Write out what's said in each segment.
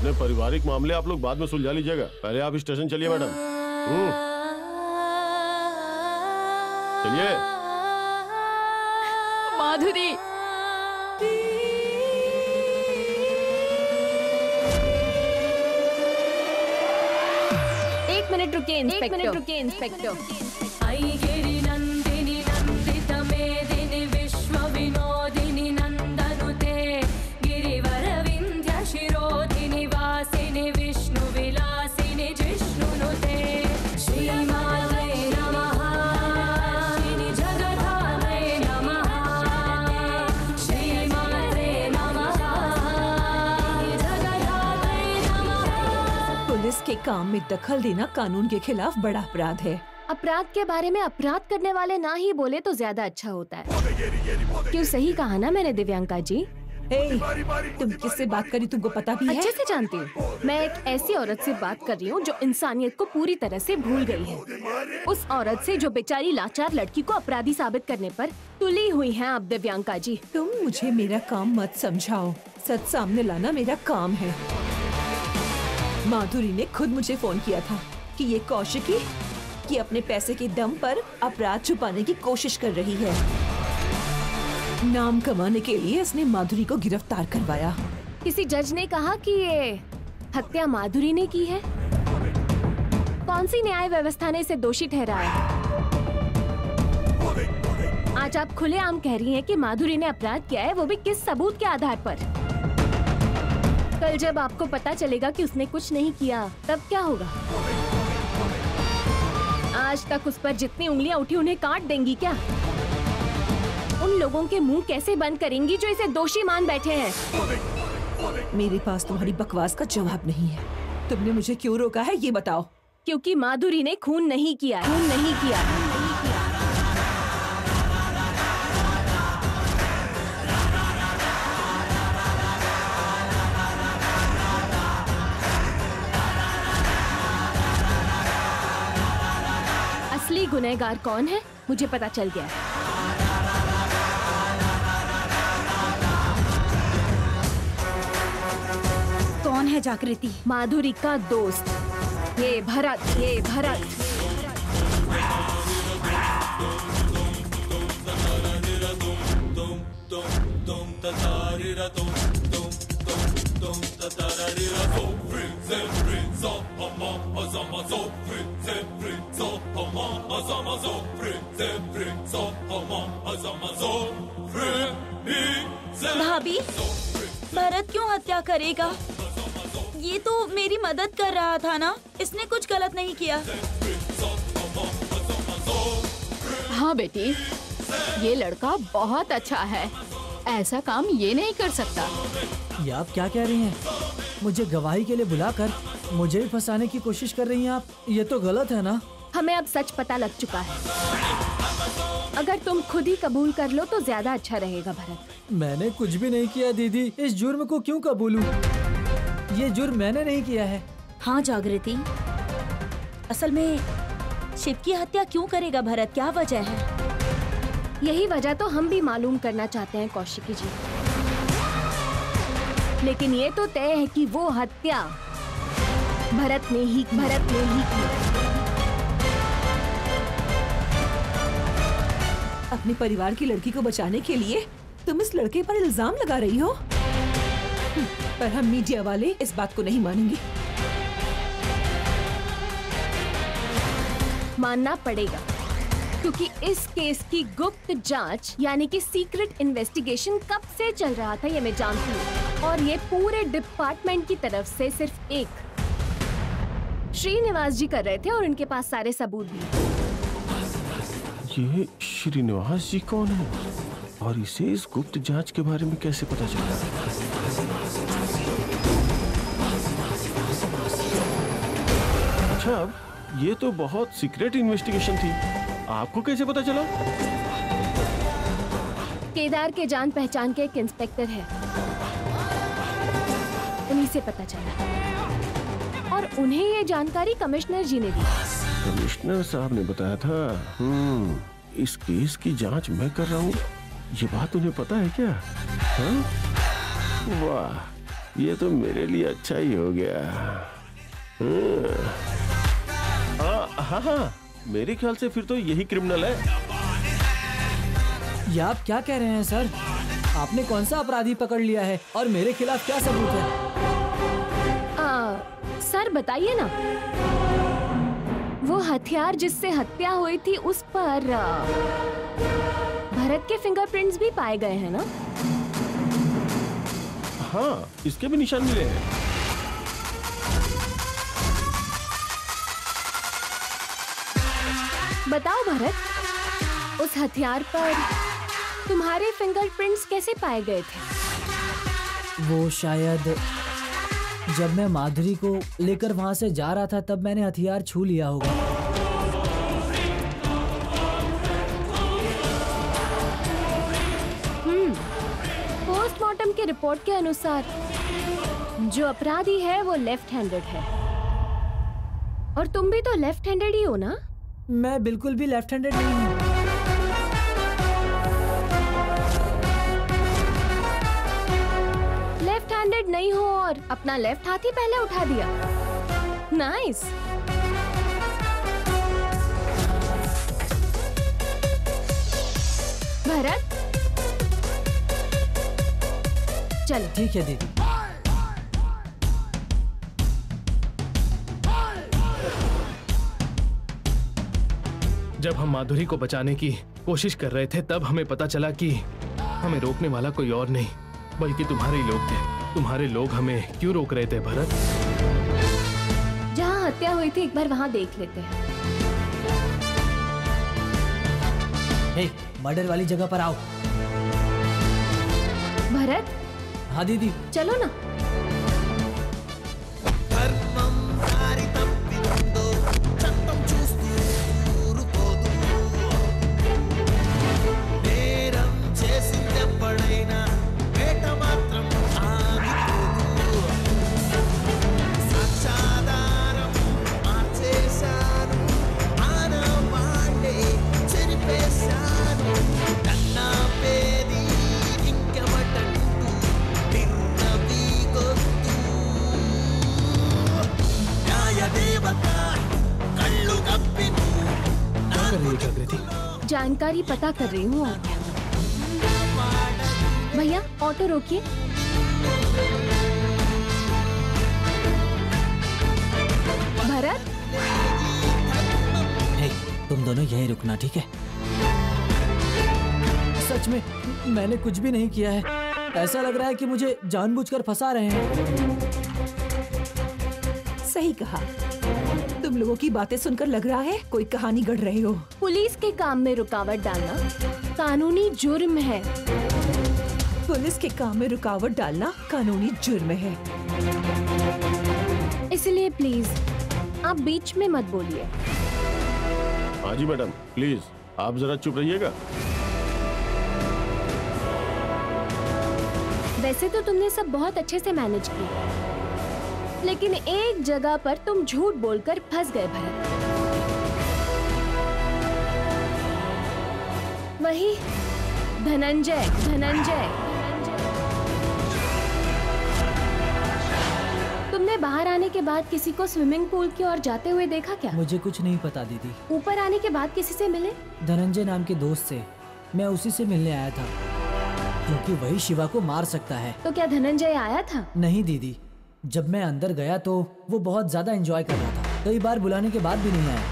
अपने पारिवारिक मामले आप लोग बाद में सुलझा लीजिएगा, पहले आप स्टेशन चलिए मैडम। चलिए। माधुरी, एक मिनट रुकिए इंस्पेक्टर। पुलिस के काम में दखल देना कानून के खिलाफ बड़ा अपराध है। अपराध के बारे में अपराध करने वाले ना ही बोले तो ज्यादा अच्छा होता है। क्यों, सही कहा ना मैंने दिव्यांका जी? तुम किससे बात करी तुमको पता भी है? अच्छे से जानती हूँ। मैं एक ऐसी औरत से बात कर रही हूँ जो इंसानियत को पूरी तरह से भूल गई है। उस औरत से जो बेचारी लाचार लड़की को अपराधी साबित करने पर तुली हुई है आप दिव्यांका जी। तुम मुझे मेरा काम मत समझाओ, सच सामने लाना मेरा काम है। माधुरी ने खुद मुझे फोन किया था कि ये कौशिकी कि अपने पैसे के दम पर अपराध छुपाने की कोशिश कर रही है। नाम कमाने के लिए इसने माधुरी को गिरफ्तार करवाया। किसी जज ने कहा कि ये हत्या माधुरी ने की है। कौन सी न्याय व्यवस्था ने इसे दोषी ठहराया? आज आप खुलेआम कह रही हैं कि माधुरी ने अपराध किया है, वो भी किस सबूत के आधार पर? कल जब आपको पता चलेगा कि उसने कुछ नहीं किया, तब क्या होगा? आज तक उस पर जितनी उंगलियां उठी उन्हें काट देंगी क्या? उन लोगों के मुंह कैसे बंद करेंगी जो इसे दोषी मान बैठे हैं? मेरे पास तुम्हारी बकवास का जवाब नहीं है। तुमने मुझे क्यों रोका है ये बताओ। क्योंकि माधुरी ने खून नहीं किया। असली गुनहगार कौन है मुझे पता चल गया है। कौन है जागृति? माधुरी का दोस्त, ये भरत। भाभी, भरत क्यों हत्या करेगा? ये तो मेरी मदद कर रहा था ना, इसने कुछ गलत नहीं किया। हाँ बेटी, ये लड़का बहुत अच्छा है, ऐसा काम ये नहीं कर सकता। ये आप क्या कह रही हैं? मुझे गवाही के लिए बुलाकर मुझे भी फंसाने की कोशिश कर रही हैं आप? ये तो गलत है ना? हमें अब सच पता लग चुका है। अगर तुम खुद ही कबूल कर लो तो ज्यादा अच्छा रहेगा भरत। मैंने कुछ भी नहीं किया दीदी, इस जुर्म को क्यों कबूलूं? ये जुर्म मैंने नहीं किया है। हाँ जागृति, असल में शिव की हत्या क्यों करेगा भरत? क्या वजह है? यही वजह तो हम भी मालूम करना चाहते हैं कौशिकी जी। लेकिन ये तो तय है कि वो हत्या भरत ने ही की। अपने परिवार की लड़की को बचाने के लिए तुम इस लड़के पर इल्जाम लगा रही हो, पर हम मीडिया वाले इस बात को नहीं मानेंगे। मानना पड़ेगा, क्योंकि इस केस की गुप्त जांच यानी कि सीक्रेट इन्वेस्टिगेशन कब से चल रहा था ये मैं जानती हूँ, और ये पूरे डिपार्टमेंट की तरफ से सिर्फ एक श्रीनिवास जी कर रहे थे और उनके पास सारे सबूत भी। ये श्रीनिवास जी कौन है और इसे इस गुप्त जांच के बारे में कैसे पता चला? अच्छा, ये तो बहुत सीक्रेट इन्वेस्टिगेशन थी, आपको कैसे पता चला? केदार के जान पहचान के एक इंस्पेक्टर है, उन्हीं से पता चला, और उन्हें ये जानकारी कमिश्नर जी ने दी। कमिश्नर साहब ने बताया था। इस केस की जांच मैं कर रहा हूँ, ये बात उन्हें पता है क्या? हाँ? वाह, ये तो मेरे लिए अच्छा ही हो गया। हाँ हाँ, मेरे ख्याल से फिर तो यही क्रिमिनल है। ये आप क्या कह रहे हैं सर? आपने कौन सा अपराधी पकड़ लिया है और मेरे खिलाफ क्या सबूत है? सर बताइए ना, वो हथियार जिससे हत्या हुई थी उस पर भरत के फिंगरप्रिंट्स भी पाए गए हैं ना? हाँ, इसके भी निशान मिले हैं। बताओ भरत, उस हथियार पर तुम्हारे फिंगरप्रिंट्स कैसे पाए गए थे? वो शायद जब मैं माधुरी को लेकर वहाँ से जा रहा था तब मैंने हथियार छू लिया होगा। पोस्टमार्टम की रिपोर्ट के अनुसार जो अपराधी है वो लेफ्ट हैंडेड है, और तुम भी तो लेफ्ट हैंडेड ही हो ना? मैं बिल्कुल भी लेफ्ट हैंडेड नहीं हूँ। लेफ्ट हैंडेड नहीं हो और अपना लेफ्ट हाथ ही पहले उठा दिया। नाइस। भरत, चलो। ठीक है दीदी। जब हम माधुरी को बचाने की कोशिश कर रहे थे तब हमें पता चला कि हमें रोकने वाला कोई और नहीं बल्कि तुम्हारे ही लोग थे। तुम्हारे लोग हमें क्यों रोक रहे थे भरत? जहाँ हत्या हुई थी एक बार वहाँ देख लेते हैं। हे, मर्डर वाली जगह पर आओ। भरत, हाँ दीदी। चलो ना। जानकारी पता कर रही हूँ। और क्या? भैया ऑटो रोकिए। भरत, हे, तुम दोनों यहीं रुकना, ठीक है? सच में मैंने कुछ भी नहीं किया है। ऐसा लग रहा है कि मुझे जानबूझकर फंसा रहे हैं। सही कहा। तुम लोगों की बातें सुनकर लग रहा है कोई कहानी गढ़ रहे हो। पुलिस के काम में रुकावट डालना कानूनी जुर्म है। पुलिस के काम में रुकावट डालना कानूनी जुर्म है। इसलिए प्लीज आप बीच में मत बोलिए। हाँ जी मैडम, प्लीज आप जरा चुप रहिएगा। वैसे तो तुमने सब बहुत अच्छे से मैनेज किया, लेकिन एक जगह पर तुम झूठ बोलकर फंस गए भरत। वही धनंजय। तुमने बाहर आने के बाद किसी को स्विमिंग पूल की ओर जाते हुए देखा क्या? मुझे कुछ नहीं पता दीदी। ऊपर आने के बाद किसी से मिले? धनंजय नाम के दोस्त से। मैं उसी से मिलने आया था क्योंकि वही शिवा को मार सकता है। तो क्या धनंजय आया था? नहीं दीदी, जब मैं अंदर गया तो वो बहुत ज्यादा एंजॉय कर रहा था। कई बार बुलाने के बाद भी नहीं आया,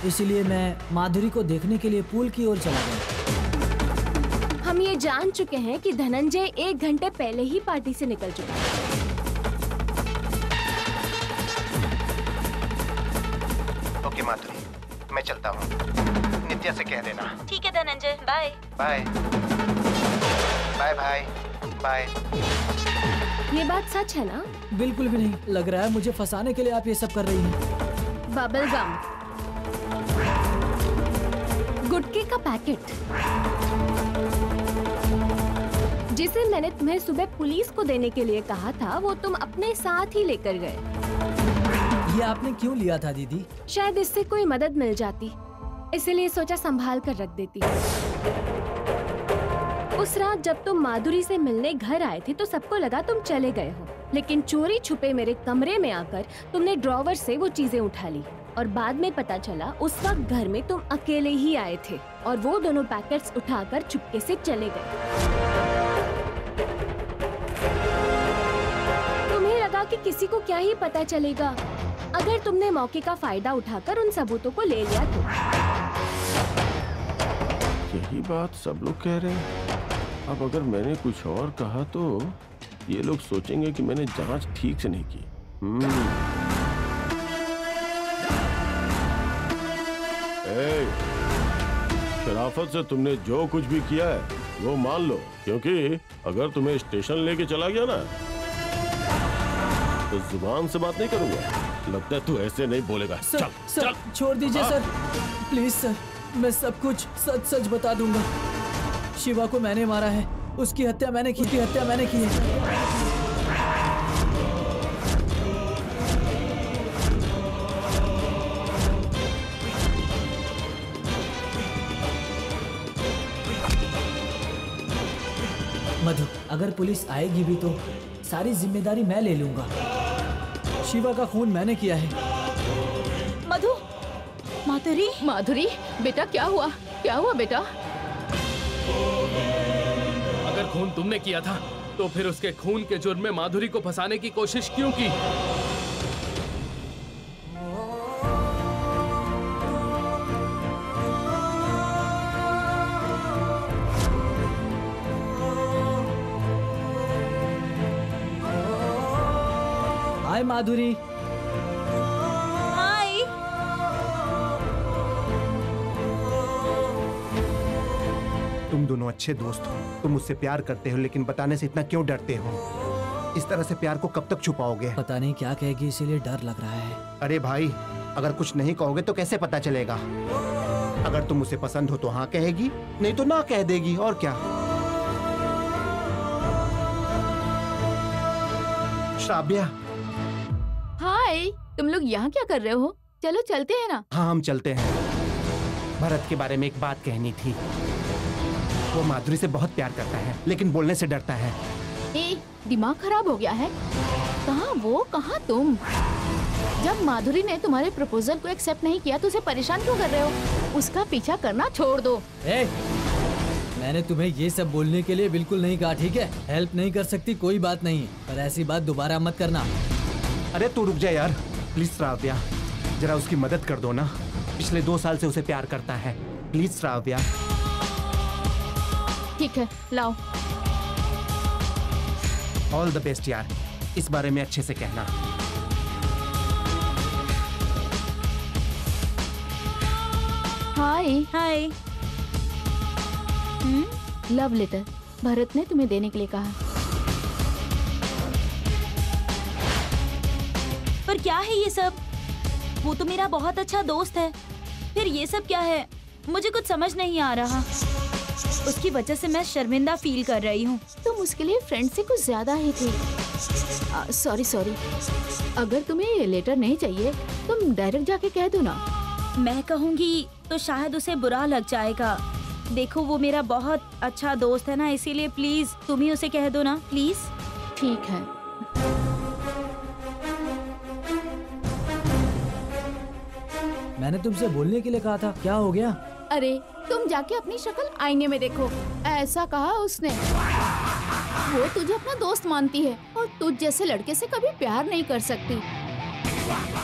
इसलिए मैं माधुरी को देखने के लिए पूल की ओर चला गया। हम ये जान चुके हैं कि धनंजय 1 घंटे पहले ही पार्टी से निकल चुका है। ओके माधुरी, मैं चलता हूँ। नित्या से कह देना। ठीक है धनंजय, बाय। बाय बाय भाई, बाय। ये बात सच है ना? बिल्कुल भी नहीं। लग रहा है मुझे फंसाने के लिए आप ये सब कर रही हैं। बबल गम, गुटके का पैकेट, जिसे मैंने तुम्हें सुबह पुलिस को देने के लिए कहा था, वो तुम अपने साथ ही लेकर गए। ये आपने क्यों लिया था दीदी? शायद इससे कोई मदद मिल जाती, इसलिए सोचा संभाल कर रख देती। उस रात जब तुम माधुरी से मिलने घर आए थे तो सबको लगा तुम चले गए हो, लेकिन चोरी छुपे मेरे कमरे में आकर तुमने ड्रॉवर से वो चीजें उठा ली और बाद में पता चला उस वक्त घर में तुम अकेले ही आए थे और वो दोनों पैकेट्स उठाकर चुपके से चले गए। तुम्हें लगा कि किसी को क्या ही पता चलेगा अगर तुमने मौके का फायदा उठाकर उन सबूतों को ले लिया तो। यही बात सब लोग कह रहे हैं। अब अगर मैंने कुछ और कहा तो ये लोग सोचेंगे कि मैंने जांच ठीक से नहीं की। शराफत से तुमने जो कुछ भी किया है वो मान लो, क्योंकि अगर तुम्हें स्टेशन लेके चला गया ना तो जुबान से बात नहीं करूंगा। लगता है तू ऐसे नहीं बोलेगा। सर, चल, सर, चल। छोड़ दीजिए सर, प्लीज सर, मैं सब कुछ सच सच बता दूंगा। शिवा को मैंने मारा है, उसकी हत्या मैंने की है। मधु, अगर पुलिस आएगी भी तो सारी जिम्मेदारी मैं ले लूंगा। शिवा का खून मैंने किया है। मधु, माधुरी, माधुरी बेटा, क्या हुआ बेटा? अगर खून तुमने किया था तो फिर उसके खून के जुर्म में माधुरी को फंसाने की कोशिश क्यों की? हाय माधुरी। हाय। तुम दोनों अच्छे दोस्त हो, तुम मुझसे प्यार करते हो, लेकिन बताने से इतना क्यों डरते हो? इस तरह से प्यार को कब तक छुपाओगे? पता नहीं क्या कहेगी, इसीलिए डर लग रहा है। अरे भाई, अगर कुछ नहीं कहोगे तो कैसे पता चलेगा? अगर तुम उसे पसंद हो तो हाँ कहेगी, नहीं तो ना कह देगी, और क्या। श्राव्या। हाय, तुम लोग यहाँ क्या कर रहे हो? चलो चलते हैं ना। हाँ, हम चलते हैं। भरत के बारे में एक बात कहनी थी। वो माधुरी से बहुत प्यार करता है, लेकिन बोलने से डरता है। दिमाग खराब हो गया है? कहाँ वो, कहाँ तुम? जब माधुरी ने तुम्हारे प्रपोजल को एक्सेप्ट नहीं किया तो उसे परेशान क्यों कर रहे हो? उसका पीछा करना छोड़ दो। मैंने तुम्हें ये सब बोलने के लिए बिल्कुल नहीं कहा, ठीक है? हेल्प नहीं कर सकती कोई बात नहीं, पर ऐसी बात दोबारा मत करना। अरे तू रुक जा यार, प्लीज श्राव्या, जरा उसकी मदद कर दो ना। पिछले 2 साल से उसे प्यार करता है, प्लीज श्राव्या। ठीक है, लाओ। ऑल द बेस्ट यार, इस बारे में अच्छे से कहना। हाय। हाय। लव लेटर भरत ने तुम्हें देने के लिए कहा। पर क्या है ये सब? वो तो मेरा बहुत अच्छा दोस्त है, फिर ये सब क्या है? मुझे कुछ समझ नहीं आ रहा। उसकी वजह से मैं शर्मिंदा फील कर रही हूँ। तुम उसके लिए फ्रेंड से कुछ ज्यादा ही थी। सॉरी। अगर तुम्हें ये लेटर नहीं चाहिए तुम डायरेक्ट जाके कह दो ना। मैं कहूँगी तो शायद उसे बुरा लग जाएगा। देखो, वो मेरा बहुत अच्छा दोस्त है ना, इसीलिए प्लीज तुम ही उसे कह दो ना, प्लीज। ठीक है। मैंने तुमसे बोलने के लिए कहा था, क्या हो गया? अरे तुम जाके अपनी शक्ल आईने में देखो, ऐसा कहा उसने। वो तुझे अपना दोस्त मानती है और तुझ जैसे लड़के से कभी प्यार नहीं कर सकती।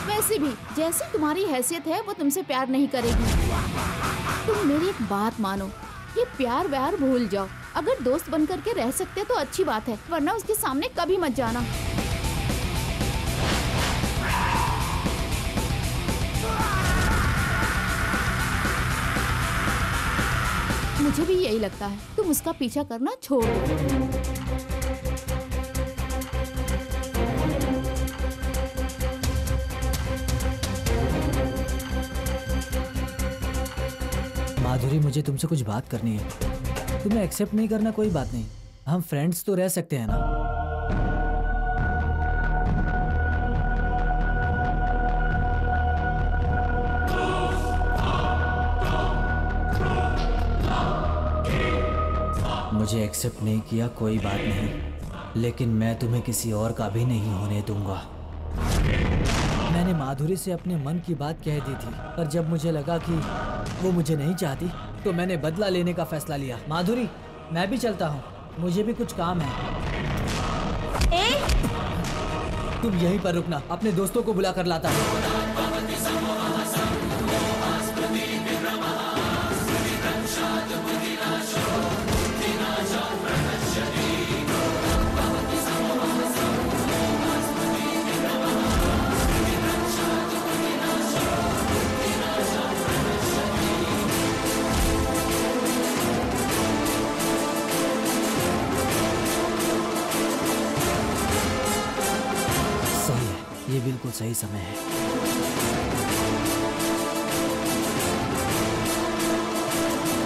वैसे भी जैसी तुम्हारी हैसियत है वो तुमसे प्यार नहीं करेगी। तुम मेरी एक बात मानो, ये प्यार व्यार भूल जाओ। अगर दोस्त बन करके रह सकते तो अच्छी बात है, वरना उसके सामने कभी मत जाना। मुझे भी यही लगता है, तुम उसका पीछा करना छोड़ दो। माधुरी, मुझे तुमसे कुछ बात करनी है। तुम्हें एक्सेप्ट नहीं करना कोई बात नहीं, हम फ्रेंड्स तो रह सकते हैं ना। मुझे एक्सेप्ट नहीं किया कोई बात नहीं, लेकिन मैं तुम्हें किसी और का भी नहीं होने दूंगा। मैंने माधुरी से अपने मन की बात कह दी थी, पर जब मुझे लगा कि वो मुझे नहीं चाहती तो मैंने बदला लेने का फैसला लिया। माधुरी, मैं भी चलता हूँ, मुझे भी कुछ काम है। तुम यहीं पर रुकना, अपने दोस्तों को बुला कर लाता हूँ। ये बिल्कुल सही समय है।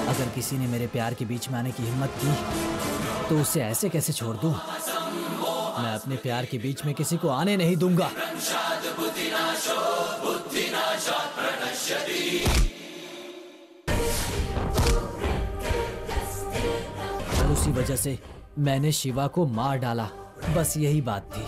अगर किसी ने मेरे प्यार के बीच में आने की हिम्मत की तो उसे ऐसे कैसे छोड़ दूं? मैं अपने प्यार के बीच में किसी को आने नहीं दूंगा। और उसी वजह से मैंने शिवा को मार डाला, बस यही बात थी।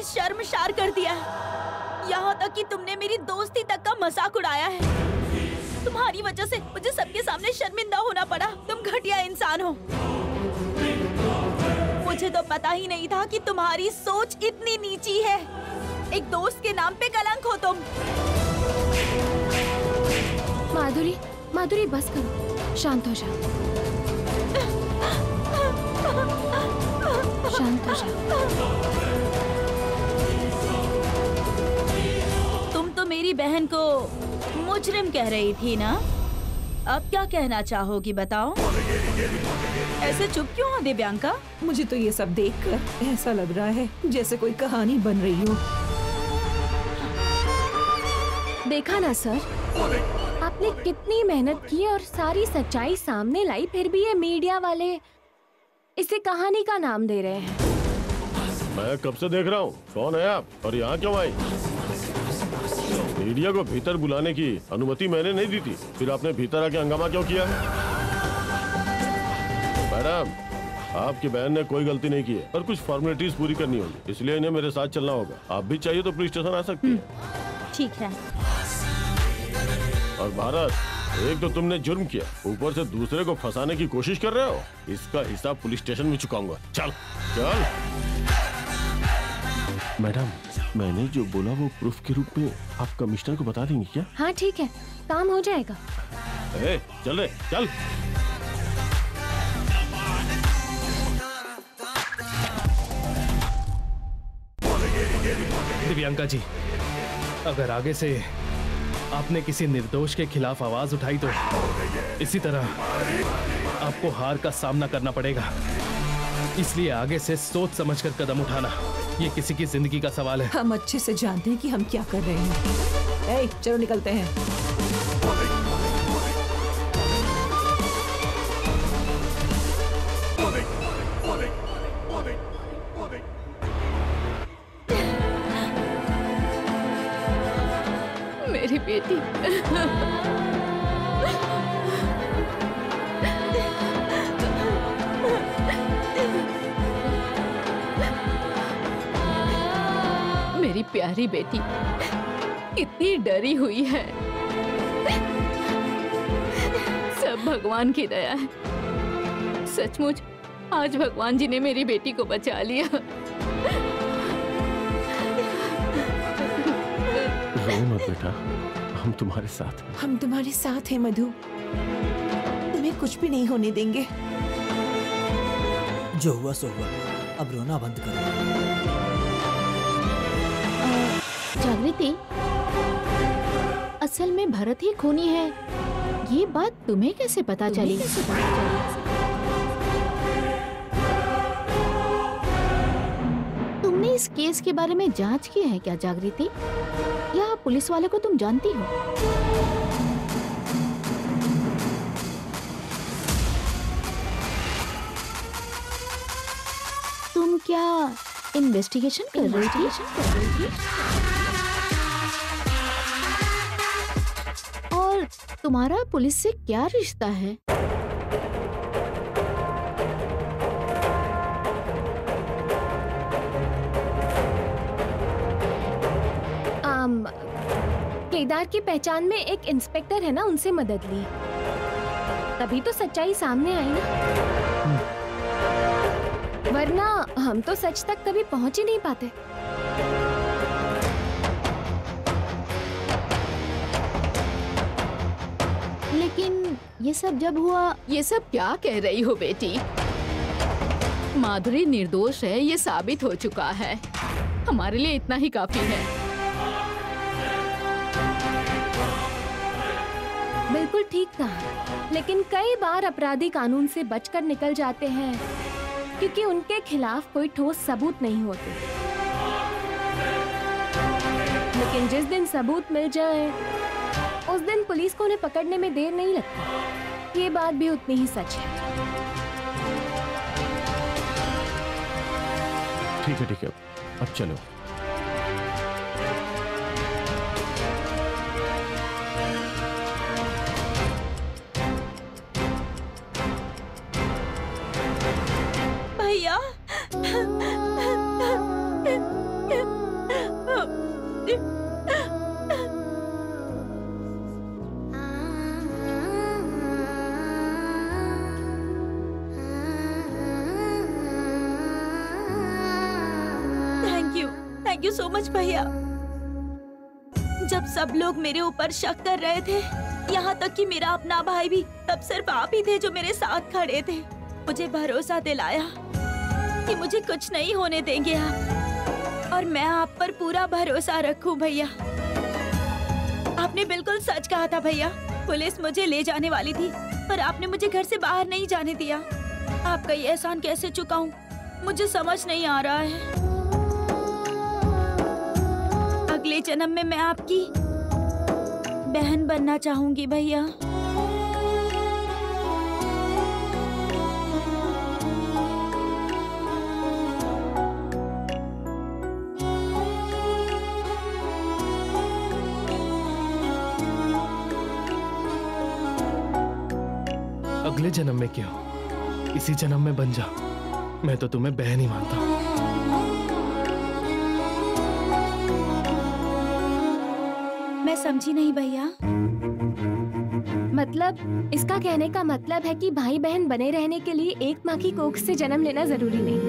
शर्मसार कर दिया है। यहाँ तक कि तुमने मेरी दोस्ती तक का मजाक उड़ाया है। तुम्हारी वजह से मुझे सबके सामने शर्मिंदा होना पड़ा। तुम घटिया इंसान हो। मुझे तो पता ही नहीं था कि तुम्हारी सोच इतनी नीची है। एक दोस्त के नाम पे कलंक हो तुम। माधुरी, माधुरी बस करो, शांत हो जाओ, शांत हो जाओ। मेरी बहन को मुजरिम कह रही थी ना? अब क्या कहना चाहोगी बताओ? ऐसे चुप क्यों हो दिव्यांका? मुझे तो ये सब देखकर ऐसा लग रहा है जैसे कोई कहानी बन रही हो। देखा ना सर, आपने कितनी मेहनत की और सारी सच्चाई सामने लाई, फिर भी ये मीडिया वाले इसे कहानी का नाम दे रहे हैं। मैं कब से देख रहा हूँ, कौन है आप और यहाँ क्यों आई? मीडिया को भीतर बुलाने की अनुमति मैंने नहीं दी थी, फिर आपने भीतर आके हंगामा क्यों किया? मैडम, आपकी बहन ने कोई गलती नहीं की है, पर कुछ फॉर्मेलिटीज पूरी करनी होगी, इसलिए इन्हें मेरे साथ चलना होगा। आप भी चाहिए तो पुलिस स्टेशन आ सकती है। ठीक है। और भारत, एक तो तुमने जुर्म किया, ऊपर से दूसरे को फंसाने की कोशिश कर रहे हो। इसका हिसाब पुलिस स्टेशन में चुकाऊंगा। चल चल। मैडम, मैंने जो बोला वो प्रूफ के रूप में आप कमिश्नर को बता देंगे क्या? हाँ ठीक है, काम हो जाएगा। चल रे, चल। दिव्यांका जी, अगर आगे से आपने किसी निर्दोष के खिलाफ आवाज उठाई तो इसी तरह आपको हार का सामना करना पड़ेगा। इसलिए आगे से सोच समझकर कदम उठाना, ये किसी की जिंदगी का सवाल है। हम अच्छे से जानते हैं कि हम क्या कर रहे हैं। चलो निकलते हैं। मेरी बेटी। मेरी प्यारी बेटी कितनी डरी हुई है। सब भगवान की दया है। सचमुच आज भगवान जी ने मेरी बेटी को बचा लिया। रो मत बेटा, हम तुम्हारे साथ हैं। हम तुम्हारे साथ हैं मधु, तुम्हें कुछ भी नहीं होने देंगे। जो हुआ सो हुआ, अब रोना बंद करो। जागृति, असल में भरत ही खूनी है, ये बात तुम्हें कैसे पता चली? तुमने इस केस के बारे में जांच की है क्या जागृति, या पुलिस वाले को तुम जानती हो? क्या इन्वेस्टिगेशन कर रही थी? और तुम्हारा पुलिस से क्या रिश्ता है? केदार की पहचान में एक इंस्पेक्टर है ना, उनसे मदद ली, तभी तो सच्चाई सामने आई ना। वरना हम तो सच तक कभी पहुंच ही नहीं पाते। लेकिन ये सब जब हुआ, ये सब क्या कह रही हो बेटी? माधुरी निर्दोष है, ये साबित हो चुका है। हमारे लिए इतना ही काफी है। बिल्कुल ठीक कहा, लेकिन कई बार अपराधी कानून से बचकर निकल जाते हैं क्योंकि उनके खिलाफ कोई ठोस सबूत नहीं होते। लेकिन जिस दिन सबूत मिल जाए, उस दिन पुलिस को उन्हें पकड़ने में देर नहीं लगती। ये बात भी उतनी ही सच है। ठीक है, अब चलो। भैया, थैंक यू सो मच भैया। जब सब लोग मेरे ऊपर शक कर रहे थे, यहाँ तक कि मेरा अपना भाई भी, तब सिर्फ आप ही थे जो मेरे साथ खड़े थे। मुझे भरोसा दिलाया कि मुझे कुछ नहीं होने देंगे आप, और मैं आप पर पूरा भरोसा रखूं भैया। आपने बिल्कुल सच कहा था भैया। पुलिस मुझे ले जाने वाली थी, पर आपने मुझे घर से बाहर नहीं जाने दिया। आपका ये एहसान कैसे चुकाऊं, मुझे समझ नहीं आ रहा है। अगले जन्म में मैं आपकी बहन बनना चाहूंगी भैया। अगले जन्म में क्यों, इसी जन्म में बन जा। मैं तो तुम्हें बहन ही मानता हूँ। मैं समझी नहीं भैया। मतलब इसका कहने का मतलब है कि भाई बहन बने रहने के लिए एक माँ की कोख से जन्म लेना जरूरी नहीं।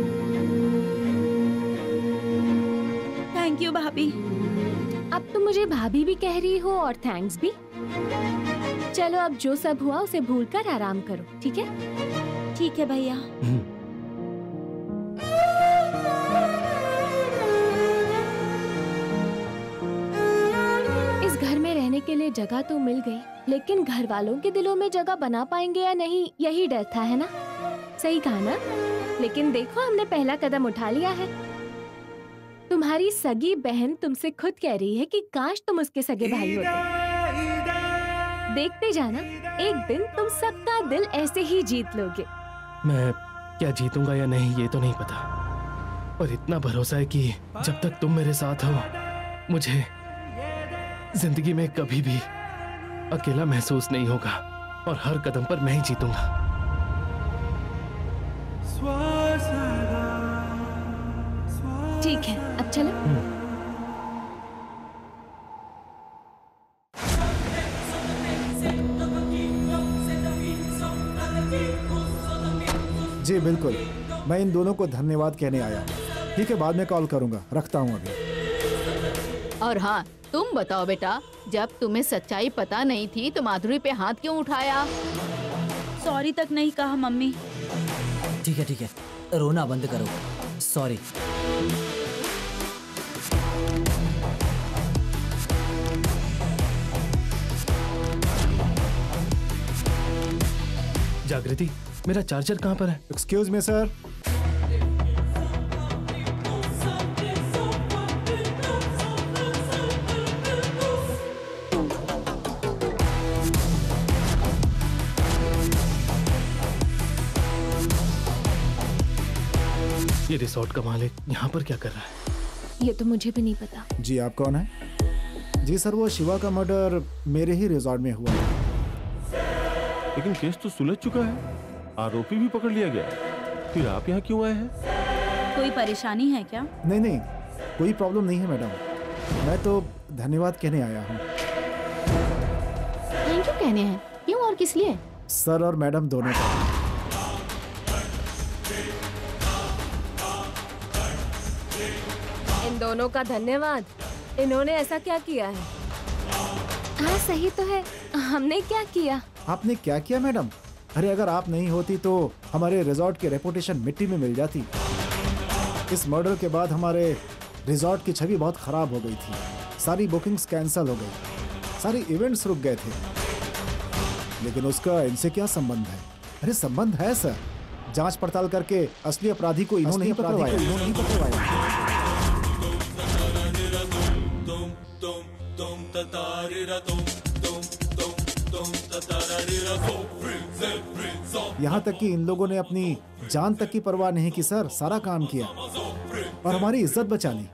थैंक यू भाभी। अब तुम मुझे भाभी भी कह रही हो और थैंक्स भी। चलो अब जो सब हुआ उसे भूलकर आराम करो, ठीक है? ठीक है भैया। इस घर में रहने के लिए जगह तो मिल गई, लेकिन घर वालों के दिलों में जगह बना पाएंगे या नहीं, यही डर था, है ना? सही कहा ना? लेकिन देखो, हमने पहला कदम उठा लिया है। तुम्हारी सगी बहन तुमसे खुद कह रही है कि काश तुम उसके सगे भाई होते। देखते जाना, एक दिन तुम सबका दिल ऐसे ही जीत लोगे। मैं क्या जीतूंगा या नहीं ये तो नहीं पता, पर इतना भरोसा है कि जब तक तुम मेरे साथ हो, मुझे जिंदगी में कभी भी अकेला महसूस नहीं होगा, और हर कदम पर मैं ही जीतूंगा। ठीक है, अब चलो। जी बिल्कुल, मैं इन दोनों को धन्यवाद कहने आया हूँ। ठीक है, बाद में कॉल करूंगा, रखता हूँ अभी। और हाँ, तुम बताओ बेटा, जब तुम्हें सच्चाई पता नहीं थी तो माधुरी पे हाथ क्यों उठाया? सॉरी तक नहीं कहा मम्मी। ठीक है, रोना बंद करो। सॉरी। जागृति, मेरा चार्जर कहाँ पर है? Excuse me sir. ये ये रिसोर्ट का मालिक यहाँ पर क्या कर रहा है? ये तो मुझे भी नहीं पता। जी आप कौन है? जी सर, वो शिवा का मर्डर मेरे ही रिजॉर्ट में हुआ है। लेकिन केस तो सुलझ चुका है, आरोपी भी पकड़ लिया गया, फिर आप यहाँ क्यों आए हैं? कोई परेशानी है क्या? नहीं नहीं, कोई प्रॉब्लम नहीं है मैडम। मैं तो धन्यवाद कहने आया हूँ। थैंक यू कहने हैं? क्यों और किस लिए? सर और मैडम दोनों का। इन दोनों का धन्यवाद। इन्होंने ऐसा क्या किया है? हाँ सही तो है, हमने क्या किया? आपने क्या किया मैडम? अरे अगर आप नहीं होती तो हमारे रिजॉर्ट की रेपुटेशन मिट्टी में मिल जाती। इस मर्डर के बाद हमारे रिजॉर्ट की छवि बहुत खराब हो गई थी। सारी बुकिंग्स कैंसिल हो गई, सारी इवेंट्स रुक गए थे। लेकिन उसका इनसे क्या संबंध है? अरे संबंध है सर। जांच पड़ताल करके असली अपराधी को इन्होंने ही पकड़वाया। यहाँ तक कि इन लोगों ने अपनी जान तक की परवाह नहीं की सर, सारा काम किया और हमारी इज्जत बचा ली।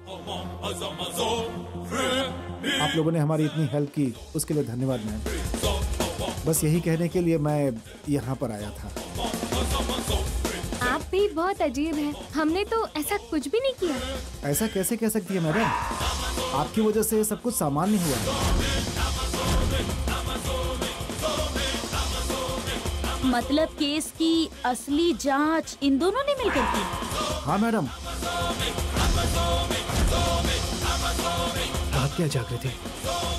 आप लोगों ने हमारी इतनी हेल्प की, उसके लिए धन्यवाद मैम। बस यही कहने के लिए मैं यहाँ पर आया था। आप भी बहुत अजीब हैं। हमने तो ऐसा कुछ भी नहीं किया। ऐसा कैसे कह सकती है मैडम? आपकी वजह से सब कुछ सामान्य हुआ। मतलब केस की असली जांच इन दोनों ने मिलकर की? हाँ मैडम। बात क्या जागृति?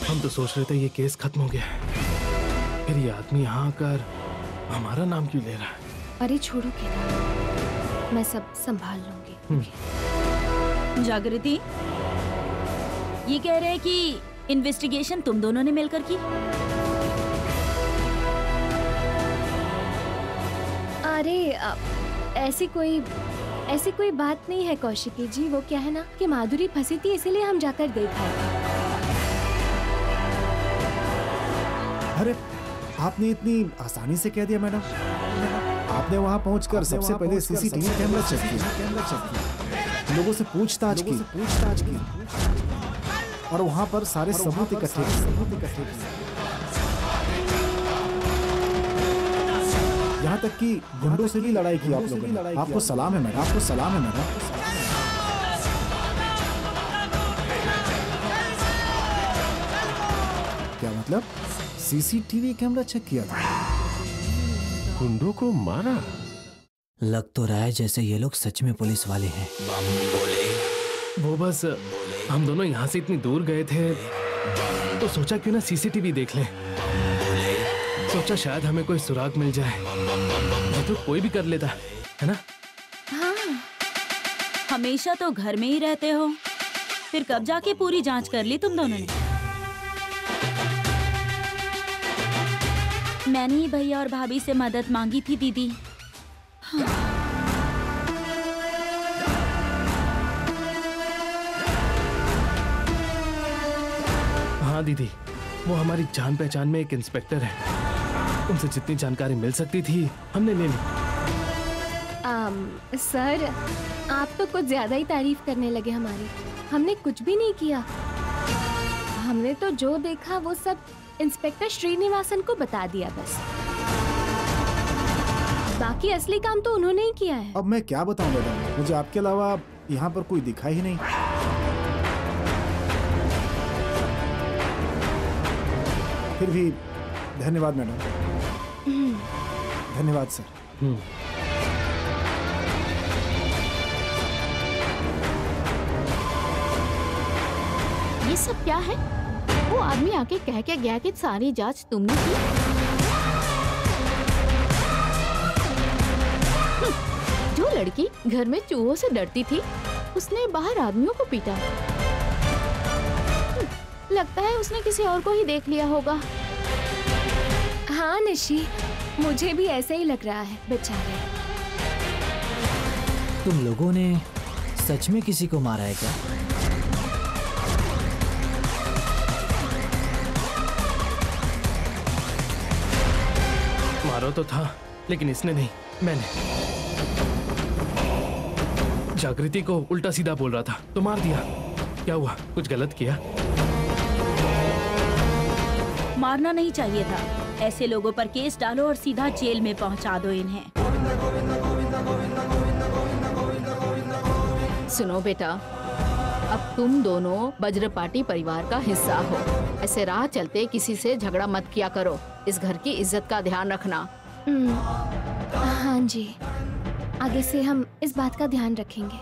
हम तो सोच रहे थे ये केस खत्म हो गया है, फिर ये आदमी यहाँ आकर हमारा नाम क्यों ले रहा है? अरे छोड़ो केदार, मैं सब संभाल लूंगी। जागृति, ये कह रहे हैं कि इन्वेस्टिगेशन तुम दोनों ने मिलकर की? अरे ऐसी कोई बात नहीं है कौशिकी जी। वो क्या है ना कि माधुरी फंसी थी, इसीलिए हम जाकर देख आए थे। अरे आपने इतनी आसानी से कह दिया मैडम। आपने वहाँ पहुँचकर सबसे पहले सीसीटीवी कैमरा चेक किया, लोगों से पूछताछ की और वहाँ पर सारे सबूत इकट्ठे किए। यहाँ तक कि गुंडों से भी लड़ाई की आप लोगों ने। आपको सलाम है मैडम, आपको सलाम है मैडम। क्या मतलब? सीसीटीवी कैमरा चेक किया था? गुंडों को मारा? लग तो रहा है जैसे ये लोग सच में पुलिस वाले हैं। वो बस हम दोनों यहाँ से इतनी दूर गए थे तो सोचा क्यों ना सीसीटीवी देख लें। सोचा शायद हमें कोई सुराग मिल जाए। ये तो कोई भी कर लेता है ना? हाँ, हमेशा तो घर में ही रहते हो, फिर कब जाके पूरी जांच कर ली तुम दोनों ने? मैंने ही भैया और भाभी से मदद मांगी थी दीदी। हाँ दीदी, वो हमारी जान पहचान में एक इंस्पेक्टर है। उनसे जितनी जानकारी मिल सकती थी हमने ले ली। सर, आप तो कुछ ज्यादा ही तारीफ करने लगे हमारी। हमने कुछ भी नहीं किया। हमने तो जो देखा वो सब इंस्पेक्टर श्रीनिवासन को बता दिया बस। बाकी असली काम तो उन्होंने ही किया है। अब मैं क्या बताऊं मैडम, मुझे आपके अलावा यहाँ पर कोई दिखा ही नहीं। फिर भी धन्यवाद मैडम। धन्यवाद सर। ये सब क्या है? वो आदमी आके कह के गया कि सारी जांच तुमने की। जो लड़की घर में चूहों से डरती थी, उसने बाहर आदमियों को पीटा। लगता है उसने किसी और को ही देख लिया होगा। हाँ निशी, मुझे भी ऐसा ही लग रहा है बेचारे। तुम लोगों ने सच में किसी को मारा है क्या? मारो तो था, लेकिन इसने नहीं, मैंने। जागृति को उल्टा सीधा बोल रहा था तो मार दिया। क्या हुआ, कुछ गलत किया? मारना नहीं चाहिए था। ऐसे लोगों पर केस डालो और सीधा जेल में पहुंचा दो इन्हें। सुनो बेटा, अब तुम दोनों वज्रपाटी परिवार का हिस्सा हो। ऐसे राह चलते किसी से झगड़ा मत किया करो। इस घर की इज्जत का ध्यान रखना। हाँ जी, आगे से हम इस बात का ध्यान रखेंगे।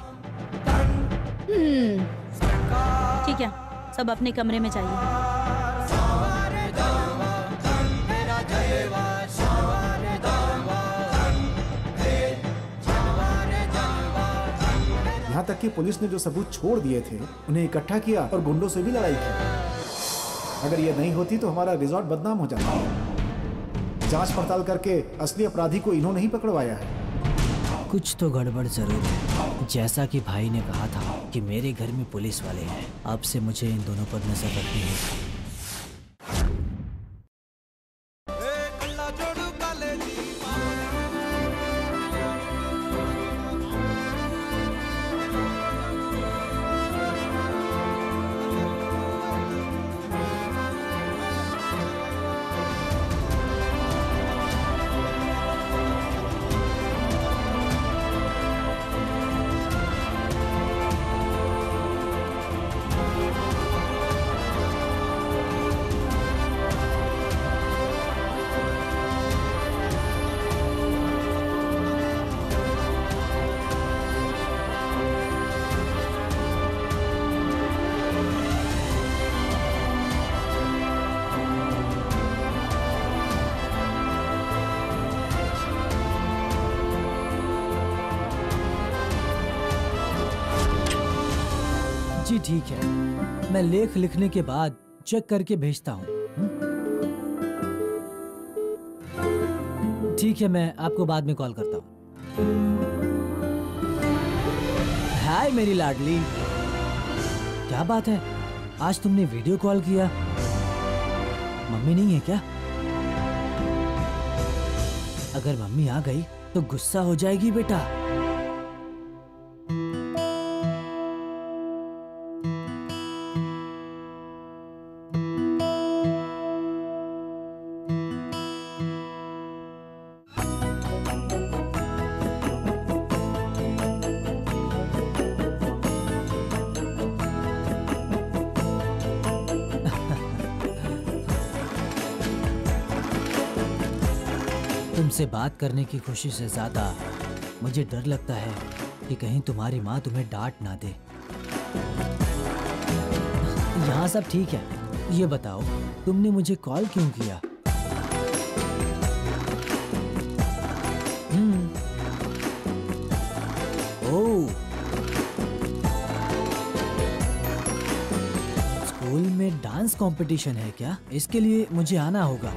ठीक है, सब अपने कमरे में जाइए। यहाँ तक कि पुलिस ने जो सबूत छोड़ दिए थे उन्हें इकट्ठा किया और गुंडों से भी लड़ाई की। अगर ये नहीं होती तो हमारा रिजॉर्ट बदनाम हो जाता। जांच पड़ताल करके असली अपराधी को इन्होंने ही पकड़वाया है। कुछ तो गड़बड़ जरूर है। जैसा कि भाई ने कहा था कि मेरे घर में पुलिस वाले हैं, अब से मुझे इन दोनों पर नजर रखनी है। जी ठीक है, मैं लेख लिखने के बाद चेक करके भेजता हूँ। ठीक है, मैं आपको बाद में कॉल करता हूँ। हाय मेरी लाडली, क्या बात है, आज तुमने वीडियो कॉल किया? मम्मी नहीं है क्या? अगर मम्मी आ गई तो गुस्सा हो जाएगी बेटा। तुमसे बात करने की खुशी से ज्यादा मुझे डर लगता है कि कहीं तुम्हारी माँ तुम्हें डांट ना दे। यहाँ सब ठीक है, ये बताओ तुमने मुझे कॉल क्यों किया? ओह, स्कूल में डांस कंपटीशन है क्या? इसके लिए मुझे आना होगा।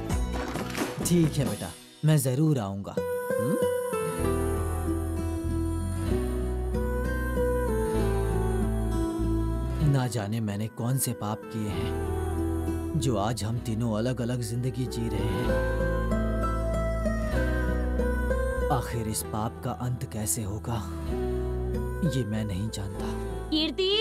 ठीक है बेटा, मैं जरूर आऊंगा। ना जाने मैंने कौन से पाप किए हैं जो आज हम तीनों अलग अलग जिंदगी जी रहे हैं। आखिर इस पाप का अंत कैसे होगा ये मैं नहीं जानता। कीर्ति,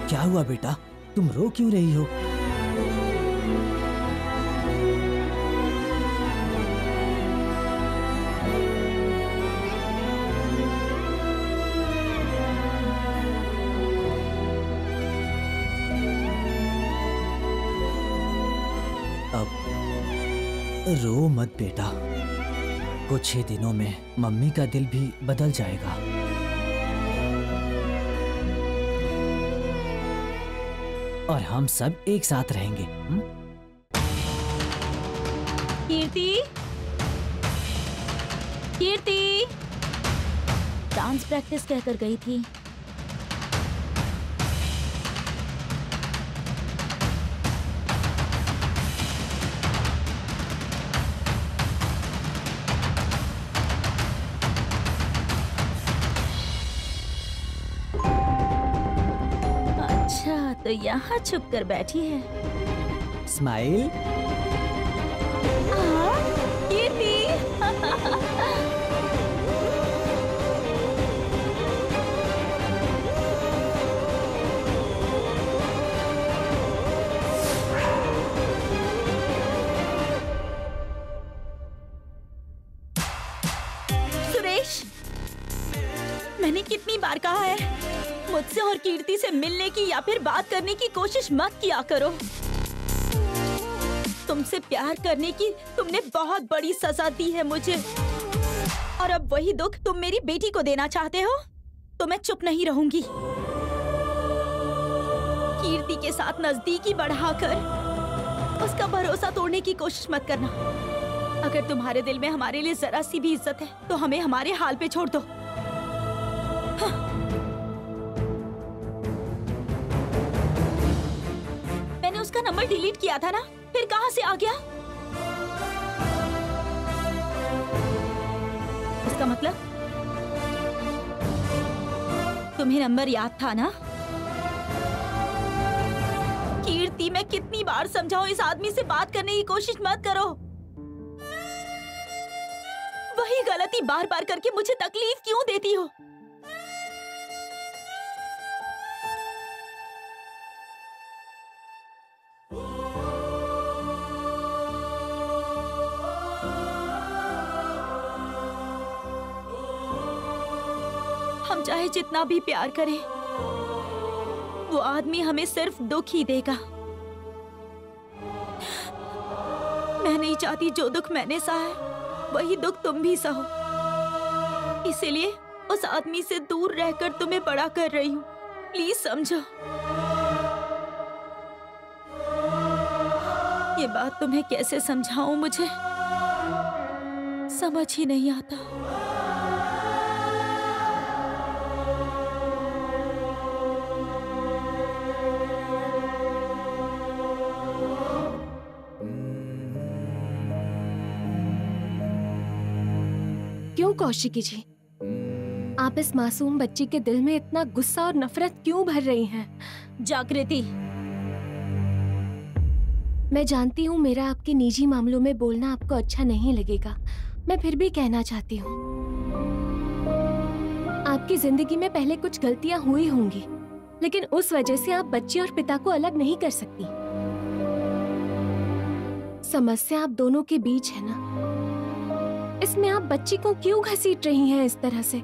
क्या हुआ बेटा, तुम रो क्यों रही हो? अब रो मत बेटा, कुछ ही दिनों में मम्मी का दिल भी बदल जाएगा। और हम सब एक साथ रहेंगे। कीर्ति, कीर्ति, डांस प्रैक्टिस कहकर गई थी। तो यहाँ छुप कर बैठी है। स्माइल। कीर्ति। सुरेश, मैंने कितनी बार कहा है मुझसे और कीर्ति से मिलने की या फिर बात करने की कोशिश मत किया करो। तुमसे प्यार करने की तुमने बहुत बड़ी सजा दी है मुझे, और अब वही दुख तुम मेरी बेटी को देना चाहते हो, तो मैं चुप नहीं रहूंगी। कीर्ति के साथ नजदीकी बढ़ाकर उसका भरोसा तोड़ने की कोशिश मत करना। अगर तुम्हारे दिल में हमारे लिए जरा सी भी इज्जत है तो हमें हमारे हाल पे छोड़ दो। हाँ। मैंने उसका नंबर डिलीट किया था ना, फिर कहां से आ गया? इसका मतलब तुम्हें नंबर याद था ना? कीर्ति, मैं कितनी बार समझाऊं इस आदमी से बात करने की कोशिश मत करो। वही गलती बार बार करके मुझे तकलीफ क्यों देती हो? हम चाहे जितना भी प्यार करें, वो आदमी हमें सिर्फ दुख ही देगा। मैं नहीं चाहती जो दुख मैंने सहा है वही दुख तुम भी सहो। इसीलिए उस आदमी से दूर रहकर तुम्हें बड़ा कर रही हूँ। प्लीज समझो। ये बात तुम्हें कैसे समझाऊं, मुझे समझ ही नहीं आता। क्यों कौशिकी जी, आप इस मासूम बच्ची के दिल में इतना गुस्सा और नफरत क्यों भर रही हैं? जागृति, मैं जानती हूँ मेरा आपके निजी मामलों में बोलना आपको अच्छा नहीं लगेगा, मैं फिर भी कहना चाहती हूँ। आपकी जिंदगी में पहले कुछ गलतियां हुई होंगी, लेकिन उस वजह से आप बच्ची और पिता को अलग नहीं कर सकती। समस्या आप दोनों के बीच है ना, इसमें आप बच्ची को क्यों घसीट रही हैं इस तरह से?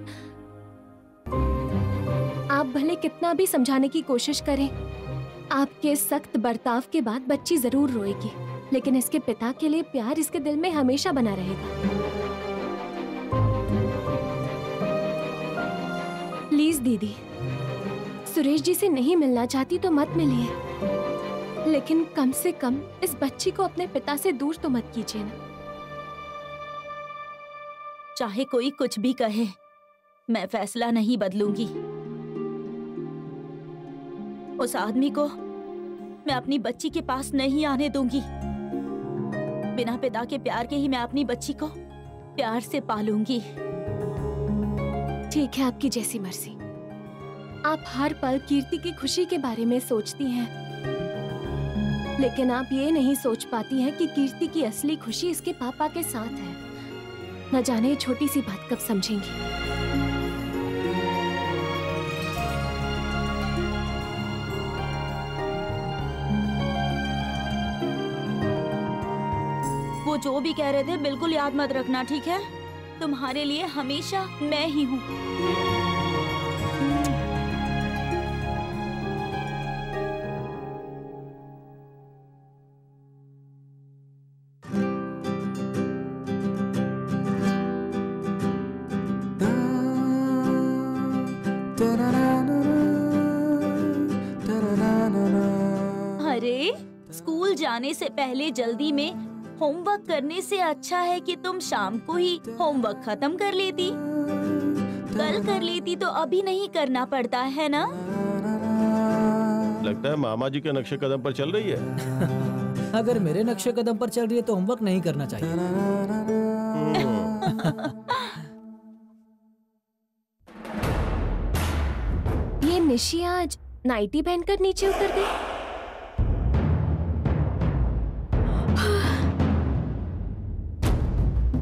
आप भले कितना भी समझाने की कोशिश करें, आपके सख्त बर्ताव के बाद बच्ची जरूर रोएगी, लेकिन इसके पिता के लिए प्यार इसके दिल में हमेशा बना रहेगा। प्लीज दीदी, सुरेश जी से नहीं मिलना चाहती तो मत मिलिए, लेकिन कम से कम इस बच्ची को अपने पिता से दूर तो मत कीजिए ना। चाहे कोई कुछ भी कहे, मैं फैसला नहीं बदलूंगी। उस आदमी को मैं अपनी बच्ची के पास नहीं आने दूंगी। बिना पिता के प्यार के ही मैं अपनी बच्ची को प्यार से पालूंगी। ठीक है, आपकी जैसी मर्जी। आप हर पल कीर्ति की खुशी के बारे में सोचती हैं, लेकिन आप ये नहीं सोच पाती हैं कि कीर्ति की असली खुशी इसके पापा के साथ है। न जाने ये छोटी सी बात कब समझेंगी। वो जो भी कह रहे थे बिल्कुल याद मत रखना, ठीक है? तुम्हारे लिए हमेशा मैं ही हूँ। अरे, स्कूल जाने से पहले जल्दी में होमवर्क करने से अच्छा है कि तुम शाम को ही होमवर्क खत्म कर लेती। कल कर लेती तो अभी नहीं करना पड़ता है ना? लगता है मामा जी के नक्शे कदम पर चल रही है। अगर मेरे नक्शे कदम पर चल रही है तो होमवर्क नहीं करना चाहिए। ये निशी आज नाइटी पहनकर नीचे उतर गई।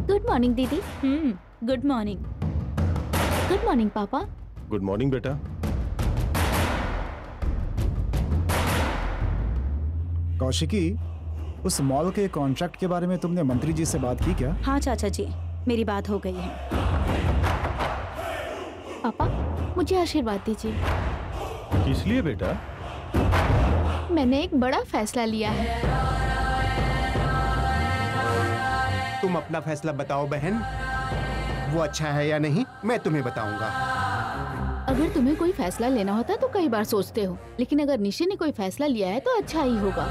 गुड मॉर्निंग दीदी। Good morning. गुड मॉर्निंग पापा। गुड मॉर्निंग बेटा। कौशिकी, उस मॉल के कॉन्ट्रैक्ट के बारे में तुमने मंत्री जी से बात की क्या? हाँ चाचा जी, मेरी बात हो गई है। पापा मुझे आशीर्वाद दीजिए। किस लिए बेटा? मैंने एक बड़ा फैसला लिया है। तुम अपना फैसला बताओ बहन, वो अच्छा है या नहीं मैं तुम्हें बताऊंगा। अगर तुम्हें कोई फैसला लेना होता तो कई बार सोचते हो, लेकिन अगर निशि ने कोई फैसला लिया है तो अच्छा ही होगा।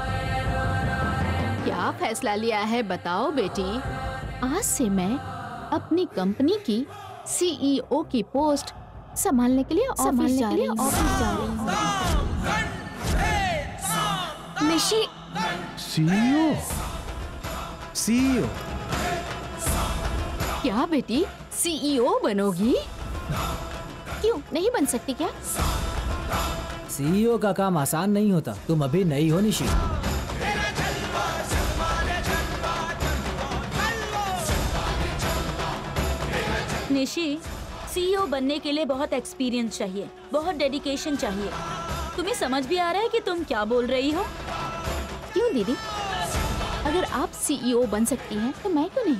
क्या फैसला लिया है बताओ बेटी। आज से मैं अपनी कंपनी की CEO की पोस्ट संभालने के लिए ऑफिस जा रही हूँ। निशी, CEO? क्या बेटी CEO बनोगी? क्यों नहीं बन सकती क्या? CEO का काम आसान नहीं होता। तुम अभी नई हो निशी। निशी, CEO बनने के लिए बहुत एक्सपीरियंस चाहिए, बहुत डेडिकेशन चाहिए। तुम्हें समझ भी आ रहा है कि तुम क्या बोल रही हो? क्यों दीदी, अगर आप CEO बन सकती हैं तो मैं क्यों नहीं?